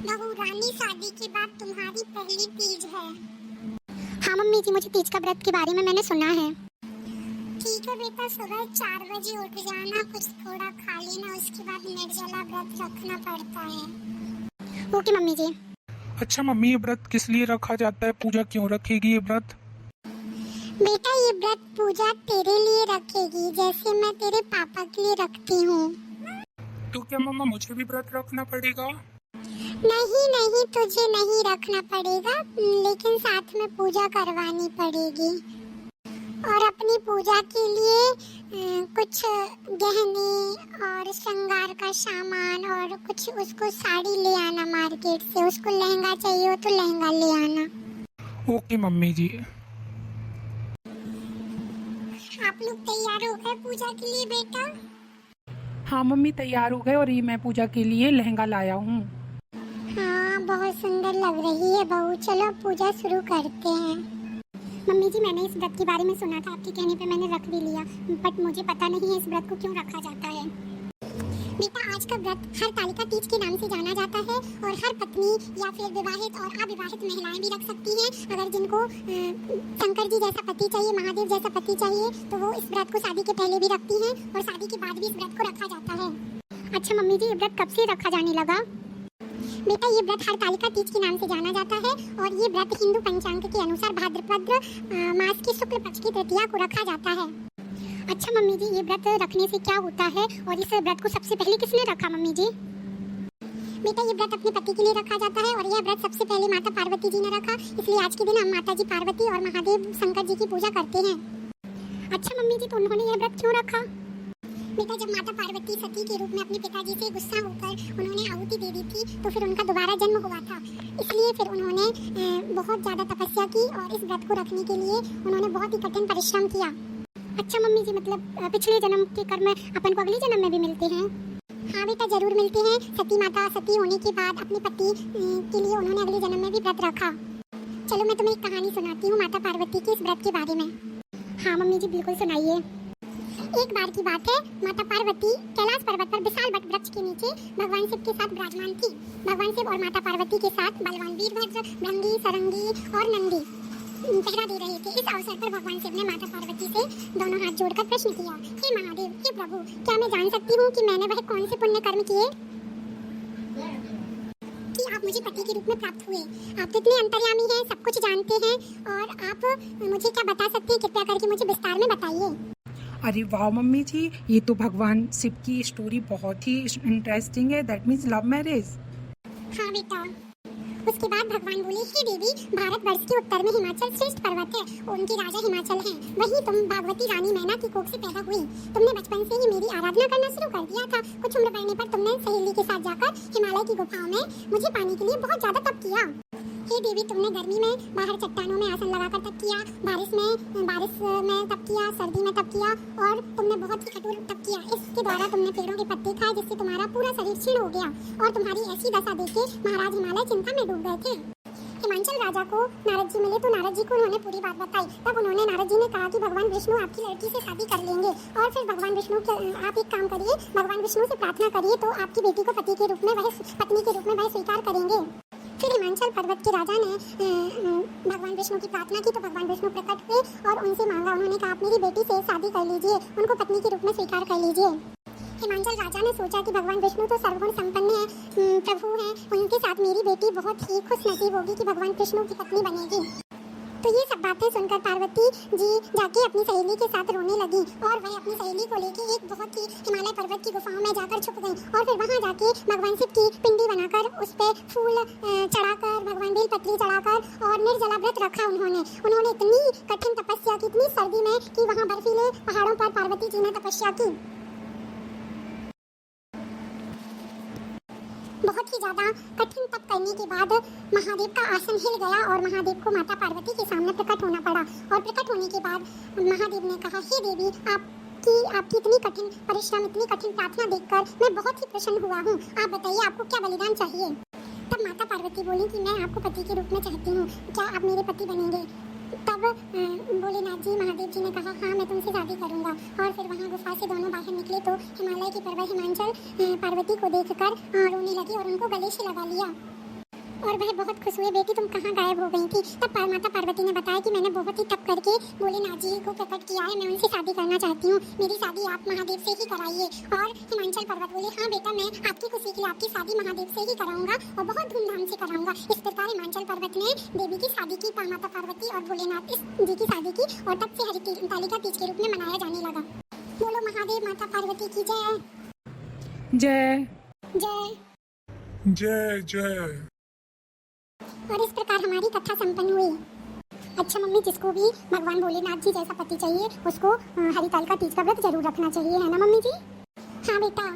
बहू रानी, शादी के बाद तुम्हारी पहली तीज है। हाँ मम्मी जी, मुझे तीज का व्रत के बारे में मैंने सुना है। ठीक है बेटा, सुबह 4 बजे उठ जाना, कुछ थोड़ा खा लेना, उसके बाद निर्जला व्रत रखना पड़ता है। ओके मम्मी जी। अच्छा मम्मी, ये व्रत किस लिए रखा जाता है? पूजा क्यों रखेगी ये व्रत? बेटा ये व्रत पूजा तेरे लिए रखेगी, जैसे मैं तेरे पापा के लिए रखती हूँ। तो क्या मम्मा मुझे भी व्रत रखना पड़ेगा? नहीं नहीं, तुझे नहीं रखना पड़ेगा, लेकिन साथ में पूजा करवानी पड़ेगी। और अपनी पूजा के लिए कुछ गहने और श्रृंगार का सामान और कुछ उसको साड़ी ले आना मार्केट से। उसको लहंगा चाहिए हो तो लहंगा ले आना। ओके मम्मी जी। आप लोग तैयार हो गए पूजा के लिए बेटा? हाँ मम्मी, तैयार हो गए और ये मैं पूजा के लिए लहंगा लाया हूँ। हाँ, बहुत सुंदर लग रही है बहू। चलो पूजा शुरू करते हैं। मम्मी जी, मैंने इस व्रत के बारे में सुना था, आपके कहने पे मैंने रख भी लिया, बट मुझे पता नहीं है इस व्रत को क्यों रखा जाता है। बेटा आज का व्रत हरतालिका तीज के नाम से जाना जाता है और हर पत्नी या फिर विवाहित और अविवाहित महिलाएं भी रख सकती हैं। अगर जिनको शंकर जी जैसा पति चाहिए, महादेव जैसा पति चाहिए, तो वो इस व्रत को शादी के पहले भी रखती हैं और शादी के बाद भी इस व्रत को रखा जाता है। अच्छा मम्मी जी, ये व्रत कब से रखा जाने लगा? बेटा ये व्रत हरतालिका तीज के नाम से जाना जाता है और ये व्रत हिंदू पंचांग के अनुसार भाद्रपद मास की शुक्ल पक्ष की तृतीया को रखा जाता है। अच्छा मम्मी जी, ये व्रत रखने से क्या होता है और इस व्रत को सबसे पहले किसने रखा मम्मी जी? बेटा ये व्रत अपने पति के लिए रखा जाता है और यह व्रत सबसे पहले माता पार्वती जी ने रखा, इसलिए आज के दिन हम माता जी पार्वती और महादेव शंकर जी की पूजा करते हैं। अच्छा मम्मी जी, तो उन्होंने यह व्रत क्यों रखा? बेटा जब माता पार्वती सती के रूप में अपने पिताजी से गुस्सा होकर उन्होंने आहुति दे दी थी, तो फिर उनका दोबारा जन्म हुआ था, इसलिए फिर उन्होंने बहुत ज्यादा तपस्या की और इस व्रत को रखने के लिए उन्होंने बहुत ही कठिन परिश्रम किया। अच्छा मम्मी जी, मतलब पिछले जन्म के कर्म अपन को अगले जन्म में भी मिलते हैं? हाँ बेटा, जरूर मिलते हैं। सती माता सती होने के बाद अपने पति के लिए उन्होंने अगले जन्म में भी व्रत रखा। चलो मैं तुम्हें एक कहानी सुनाती हूँ माता पार्वती के इस व्रत के बारे में। हाँ मम्मी जी, बिल्कुल सुनाइए। एक बार की बात है, माता पार्वती कैलाश पर्वत पर विशाल वट वृक्ष के नीचे भगवान शिव के साथ विराजमान थी। भगवान शिव और माता पार्वती के साथ बलवान वीरभद्र, भृंगी, सरंगी और नंदी पहरा दे रहे थे। इस अवसर पर भगवान शिव ने माता पार्वती से दोनों हाथ जोड़कर प्रश्न किया, हे महादेव, हे प्रभु, क्या मैं जान सकती हूँ कि मैंने वह कौन से पुण्य कर्म किए कि आप मुझे पति के रूप में प्राप्त हुए? आप तो इतने अंतर्यामी हैं, सब कुछ जानते हैं, और आप मुझे क्या बता सकते हैं? कृपया करके मुझे विस्तार में बताइए। अरे वाह मम्मी जी, ये तो भगवान शिव की स्टोरी बहुत ही इंटरेस्टिंग है। That means love marriage. हाँ बेटा। उसके बाद भगवान बोले, हे देवी, भारतवर्ष के उत्तर में हिमाचल श्रेष्ठ पर्वत है, उनके राजा हिमाचल हैं। वही तुम भागवती रानी मैना की कोख से पैदा हुई। तुमने बचपन से ही मेरी आराधना करना शुरू कर दिया था। कुछ उम्र बढ़ने पर तुमने सहेली के साथ जाकर हिमालय की गुफाओं में मुझे पाने के लिए बहुत ज्यादा तप किया। हे देवी, तुमने गर्मी में बाहर चट्टानों में आसन लगाकर तप किया, बारिश में तप किया, सर्दी में तप किया, और तुमने बहुत ही कठोर तप किया। इसके द्वारा तुमने पेड़ों के पत्ते खाए, जिससे तुम्हारा पूरा शरीर क्षीण हो गया, और तुम्हारी ऐसी दशा देख के महाराज हिमालय चिंता में डूब गए थे। हिमाचल राजा को नारद जी मिले तो नारद जी को उन्होंने पूरी बात बताई। तब उन्होंने नारद जी ने कहा कि भगवान विष्णु आपकी लड़की से शादी कर लेंगे, और फिर भगवान विष्णु आप एक काम करिए, भगवान विष्णु से प्रार्थना करिए, तो आपकी बेटी को पति के रूप में पत्नी के रूप में वह स्वीकार करेंगे। फिर हिमाचल पर्वत के राजा ने भगवान विष्णु की प्रार्थना की, तो भगवान विष्णु प्रकट हुए और उनसे मांगा। उन्होंने कहा, आप मेरी बेटी से शादी कर लीजिए, उनको पत्नी के रूप में स्वीकार कर लीजिए। हिमाचल राजा ने सोचा कि भगवान विष्णु तो सर्वगुण संपन्न है, प्रभु हैं, उनके साथ मेरी बेटी बहुत ही खुश नसीब होगी कि भगवान विष्णु की पत्नी बनेगी। तो ये सब बातें सुनकर पार्वती जी जाके अपनी सहेली के साथ रोने लगी, और वह अपनी सहेली को लेके एक बहुत ही हिमालय पर्वत की गुफाओं में जाकर छुप गई, और फिर वहां जाके भगवान शिव की पिंडी बनाकर उस पे फूल चढ़ाकर, भगवान बेलपत्री चढ़ाकर और निर्जला व्रत रखा। उन्होंने इतनी कठिन तपस्या की, इतनी सर्दी में, कि वहाँ बर्फीले पहाड़ों पर पार्वती जी ने तपस्या की। बहुत ही ज्यादा कठिन तप करने के बाद महादेव का आसन हिल गया और महादेव को माता पार्वती के सामने प्रकट होना पड़ा। और प्रकट होने के बाद महादेव ने कहा, हे देवी, आपकी इतनी कठिन परिश्रम, इतनी कठिन प्रार्थना देखकर मैं बहुत ही प्रसन्न हुआ हूँ। आप बताइए, आपको क्या बलिदान चाहिए? तब माता पार्वती बोली कि मैं आपको पति के रूप में चाहती हूँ, क्या आप मेरे पति बनेंगे? तब भोलेनाथ जी, महादेव जी ने कहा, हाँ मैं तुमसे शादी करूंगा। और फिर वहाँ गुफा से दोनों बाहर निकले तो हिमालय की पर्वत हिमाचल पार्वती को देखकर रोने लगी और उनको गले से लगा लिया। और वह बहुत खुश हुए, बेटी तुम कहाँ गायब हो गई थी। तब माता पार्वती ने बताया कि मैंने बहुत ही तप करके भोलेनाथ जी को प्रकट किया है, मैं उनसे शादी करना चाहती हूँ, मेरी शादी आप महादेव से ही कराइए। और हिमाचल पर्वत बोले हाँ बेटा, मैं आपकी खुशी के लिए आपकी शादी महादेव से ही कराऊंगा और बहुत धूमधाम से कराऊंगा। इस प्रकार हिमाचल पर्वत ने देवी की शादी की, माता पार्वती और भोलेनाथ जी की शादी की और तब से हरितालिका तीज के रूप में मनाया जाने लगा। बोलो महादेव माता पार्वती की जय। जय। जय। जय जय। और इस प्रकार हमारी कथा संपन्न हुई। अच्छा मम्मी, जिसको भी भगवान भोलेनाथ जी जैसा पति चाहिए उसको हरितालिका तीज का व्रत जरूर रखना चाहिए, है ना मम्मी जी? हाँ बेटा।